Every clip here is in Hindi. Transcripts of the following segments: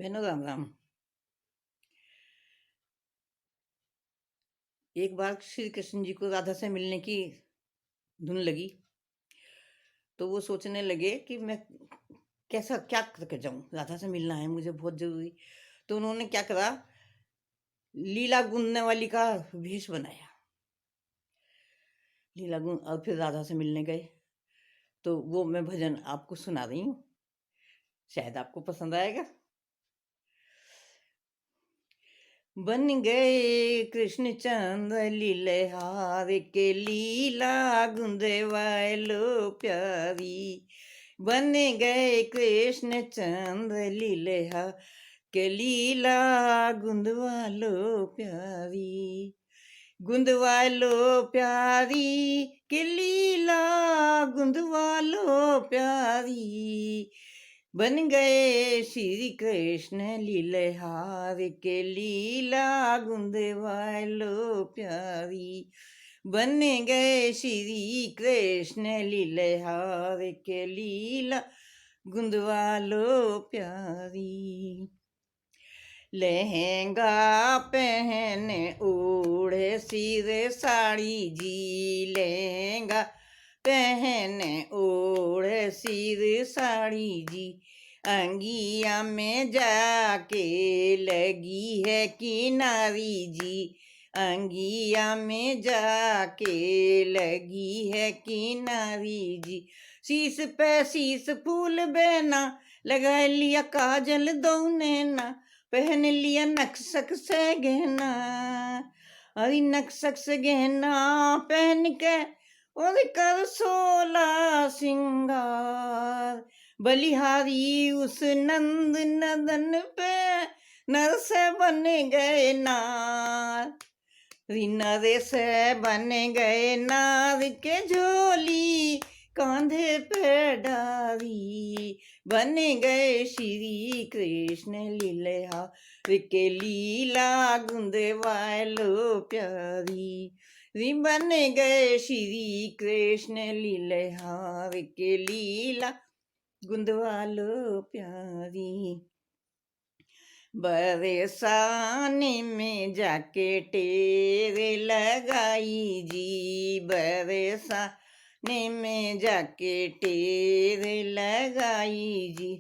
बहनों राम राम। एक बार श्री कृष्ण जी को राधा से मिलने की धुन लगी, तो वो सोचने लगे कि मैं कैसा क्या करके जाऊं, राधा से मिलना है मुझे बहुत जरूरी। तो उन्होंने क्या करा, लीला गूंदने वाली का वेश बनाया, लीला गूंद और फिर राधा से मिलने गए। तो वो मैं भजन आपको सुना रही हूँ, शायद आपको पसंद आएगा। बन गए कृष्ण चंद्र लीलहार के लीला गुंदे वालो प्यारी। बन गए कृष्ण चंद्र लीलहार के लीला गुंदवालो प्यारी। गुंदवालो प्यारी के लीला गुंदवालो प्यारी। बन गए श्री कृष्ण लीलहार के लीला गुंदवालो प्यारी। बन गए श्री कृष्ण लीलहार के लीला गुंदवालो प्यारी। लहंगा पहने ओढ़े सिर साड़ी जी, लहंगा पहने ओढ़े सिर साड़ी जी। अंगिया में जाके लगी है किनारी जी, अंगिया में जाके लगी है किनारी जी। शीश पे शीश फूल बेना, लगा लिया काजल दो नैना, पहन लिया नक्सक से गहना। अरे नक्सक से गहना पहन के और कर सोला सिंगार। बलिहारी उस नंद नदन पे नर से बन गए नार। नर से बन गए नार के झोली कांधे पे डारी। बन गए श्री कृष्ण लीलहार के लीला गुंदे वालो प्यारी। बन गए श्री कृष्ण लीलहार के लीला गुंदवालो प्यारी। बरसाने में जाके टेरे लगाई जी, बरसाने में जाके टेरे लगाई जी।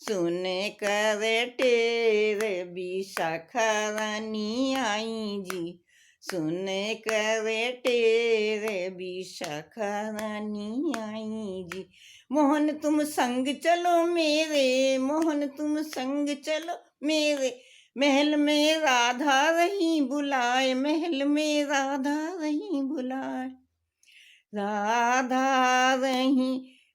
सुन कर टेरे विशाखा रानी आई जी, सुन कर टेरे विशाखा रानी आई जी। मोहन तुम संग चलो मेरे, मोहन तुम संग चलो मेरे, महल में राधा रही बुलाए, महल में राधा रही बुलाए। राधा रही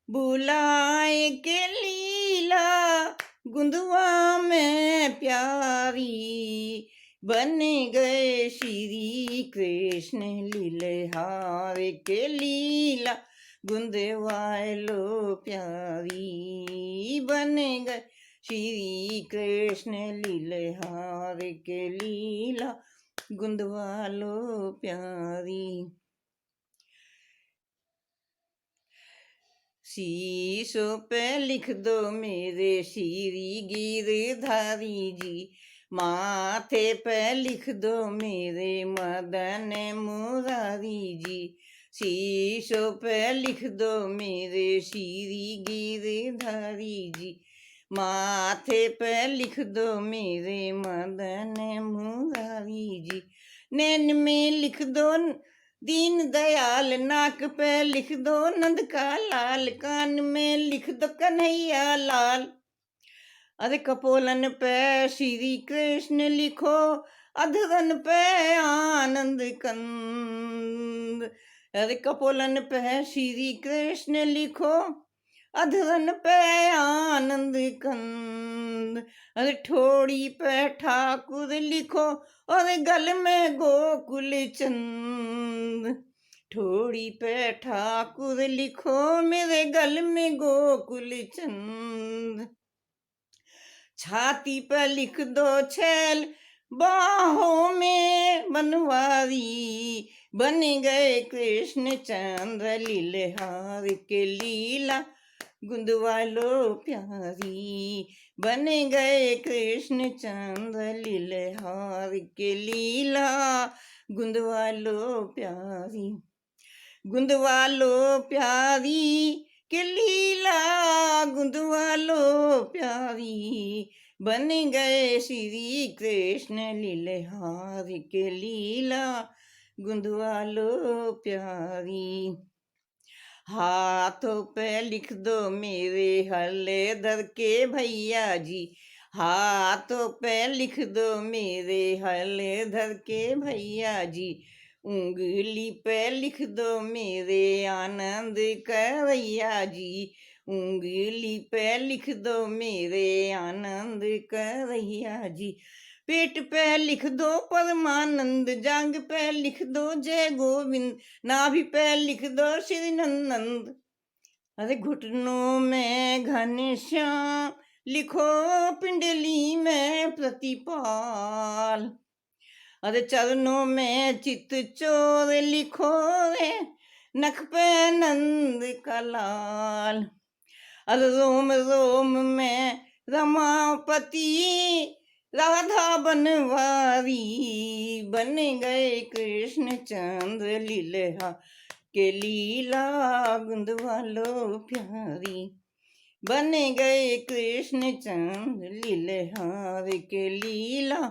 बुलाए के लीला गुंदवा में प्यारी। बन गए श्री कृष्ण लीलहार के लीला गुंदवालो प्यारी। बन गए श्री कृष्ण लीलहार के लीला गुंदवालो प्यारी। शीशों पे लिख दो मेरे श्री गिरधारी जी, माथे पे लिख दो मेरे मदन मुरारी जी। शीशों पे लिख दो मेरे श्री गिरधारी जी, माथे पे लिख दो मेरे मदन मुरारी जी। नैन में लिख दो दीन दयाल, नाक पे लिख दो नंद का लाल, कान में लिख दो कन्हैया लाल। अरे कपोलन पे श्री कृष्ण लिखो, अधरन पे आनंद कंद। अरे कपोलन पे श्री कृष्ण लिखो, अधरन पे आनंद कंद। अरे ठोड़ी पे ठाकुर लिखो, और गल में गोकुल चंद। ठोड़ी पे ठाकुर लिखो, मेरे गल में गोकुल चंद। छाती पे लिख दो छैल, बाहों में बनवारी। बन गए कृष्ण चंद्र लीलहार के लीला गुंद वालो प्यारी, बन गए कृष्ण चंद्र लीलहार के लीला, गुंद वालो प्यारी, गुंद वालो प्यारी के लीला, गुंद वालो प्यारी, बन गए श्री कृष्ण लीलहार के लीला, गुंद वालो प्यारी। हाथों पे लिख दो मेरे हलेधर के भैया जी, हाथों पे लिख दो मेरे हलेधर के भैया जी, उंगली पे लिख दो मेरे आनंद करैया जी, उंगली पे लिख दो मेरे आनंद करैया जी, पेट पे लिख दो परमानंद, जांग पे लिख दो जय गोविंद, नाभि पे लिख दो श्री नंद, अरे घुटनों में घनश्याम लिखो, पिंडली में प्रतिपाल, अरे चरणों में चित चोर लिखो रे, नख पे नंद का लाल, अरे रोम रोम में रमापति, राधा बनवारी, बन गए कृष्ण चंद्र लीला के लीला, गुंद वालो प्यारी, बन गए कृष्ण चंद्र लीलहार के लीला,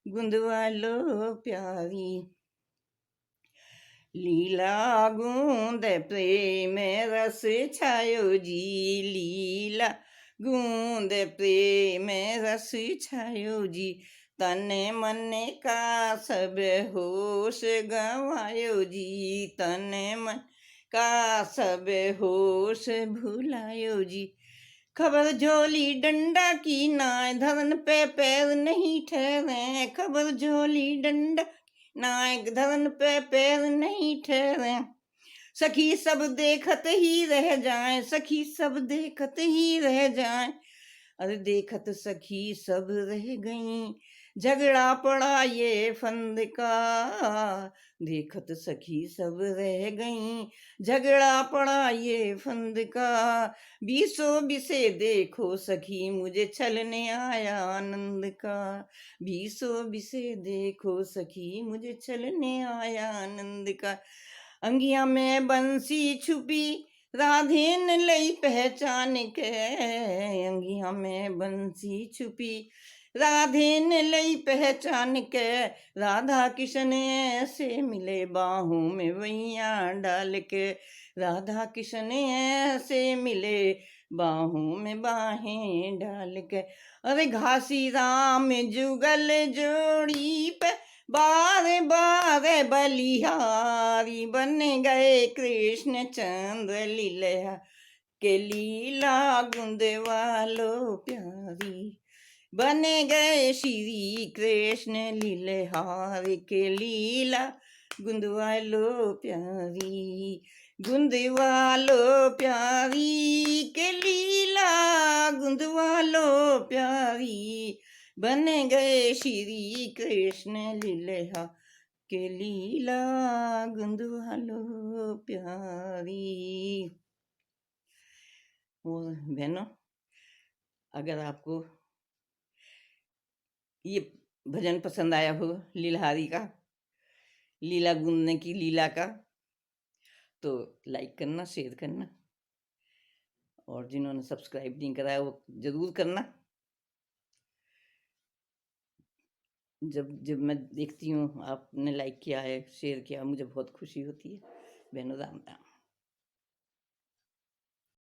गुंद वालो प्यारी। लीला गूंद प्रेम रस छायो जी, लीला गूंद प्रेम रस छायो जी, तन मन का सब होश गवायो जी, तन मन का सब होश भुलायो जी, खबर झोली डंडा की नाय, धरन पे पैर नहीं ठहरे, खबर झोली डंडा नायक धरन पे पैर नहीं ठहरे, सखी सब देखत ही रह जाए, सखी सब देखत ही रह जाए, अरे देखत सखी सब रह गई, झगड़ा पड़ा ये फंद का, देखत सखी सब रह गई, झगड़ा पड़ा ये फंद का, बीसों बिसे देखो सखी मुझे छलने आया आनंद का, बीसों बिसे देखो सखी मुझे छलने आया आनंद का, अंगिया में बंसी छुपी राधे न लई पहचान के, अंगिया में बंसी छुपी राधे ने लई पहचान के, राधा किशन ऐसे मिले बाहों में वैया डाल के, राधा किशन ऐसे मिले बाहों में बाहें डाल के, अरे घासी राम जुगल जोड़ी पे बार बार बलिहारी, बन गए कृष्ण चंद्र लीला के लीला, गुंद वालो प्यारी, बने गए श्री कृष्ण लीलहार के लीला, गुंद वालो प्यारी, गुंद वालो प्यारी के लीला, गुंद वालो प्यारी, बन गए श्री कृष्ण लीला के लीला, गुंद वालो प्यारी। और बहनों, अगर आपको ये भजन पसंद आया हो लीलहारी का, लीला गूंदने की लीला का, तो लाइक करना, शेयर करना, और जिन्होंने सब्सक्राइब नहीं कराया वो जरूर करना। जब जब मैं देखती हूँ आपने लाइक किया है, शेयर किया, मुझे बहुत खुशी होती है। बहनों राम राम।